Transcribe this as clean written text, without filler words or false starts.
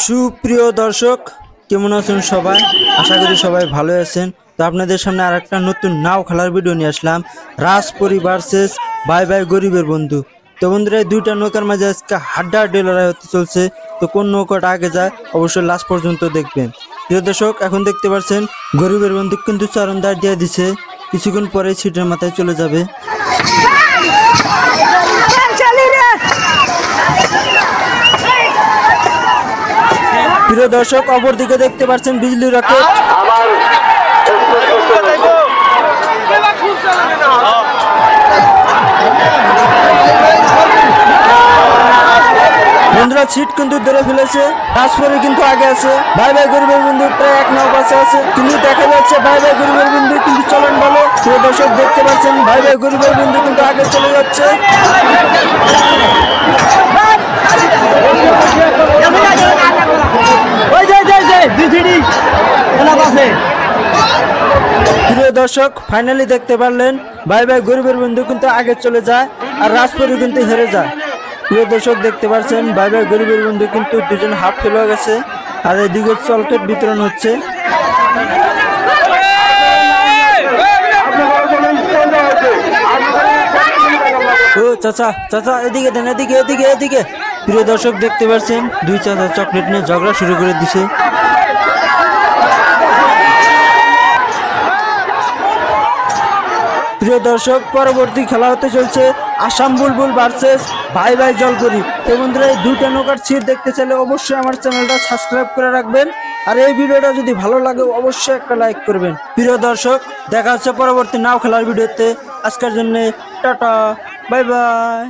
সুপ্রিয় দর্শক, কেমন আছেন সবাই? আশা করি সবাই ভালো আছেন। তো আপনাদের সামনে আর একটা নতুন নাও খেলার ভিডিও নিয়ে আসলাম, রাজপরি ভার্সেস বাই বাই গরিবের বন্ধু। তো বন্ধুরা, এই দুইটা নৌকার মাঝে আজকে হাড্ডাহাড্ডি লড়াই হতে চলছে। তো কোন নৌকাটা আগে যায় অবশ্যই লাস্ট পর্যন্ত দেখবেন। প্রিয় দর্শক, এখন দেখতে পাচ্ছেন গরিবের বন্ধু কিন্তু চরণদার দিয়ে দিছে, কিছুক্ষণ পরে সিটের মাথায় চলে যাবে। প্রিয় দর্শক, অপরদিকে দেখতে পাচ্ছেন বিজলি রকেট। বন্ধুরা সিট কিন্তু ধরে ফেলেছে, রাজপরি কিন্তু আগে আছে। ভাই ভাই গরিবের বন্ধু প্রায় 1 নাও পাশে আছে, কিন্তু দেখা যাচ্ছে ভাই ভাই গরিবের বন্ধু কিন্তু চলন ভালো। প্রিয় দর্শক দেখতে পাচ্ছেন ভাই ভাই গরিবের বন্ধু কিন্তু আগে চলে যাচ্ছে। প্রিয় দর্শক, ফাইনালি দেখতে পারলেন ভাই ভাই গরিবের বন্ধু কিন্তু আগে চলে যায় আর রাজপরি কিন্তু হেরে যায়। প্রিয় দর্শক দেখতে পাচ্ছেন ভাই ভাই গরিবের বন্ধু কিন্তু দুজন হাফ ফেল হয়ে গেছে আর এদিকে চকলেট বিতরণ হচ্ছে। ও চাচা চাচা, এদিকে দেন, এদিকে এদিকে এদিকে। প্রিয় দর্শক দেখতে পাচ্ছেন দুই চাচা চকলেট নিয়ে ঝগড়া শুরু করে দিছে। প্রিয় দর্শক, পরবর্তী খেলা হতে চলছে আসাম বুলবুল ভার্সেস ভাই ভাই জলপরি। তো বন্ধুরা, এই দুইটা নৌকার সিট দেখতে চাইলে অবশ্যই আমার চ্যানেলটা সাবস্ক্রাইব করে রাখবেন আর এই ভিডিওটা যদি ভালো লাগে অবশ্যই একটা লাইক করবেন। প্রিয় দর্শক, দেখা হচ্ছে পরবর্তী নাও খেলার ভিডিওতে। আজকের জন্য টাটা, বাই বাই।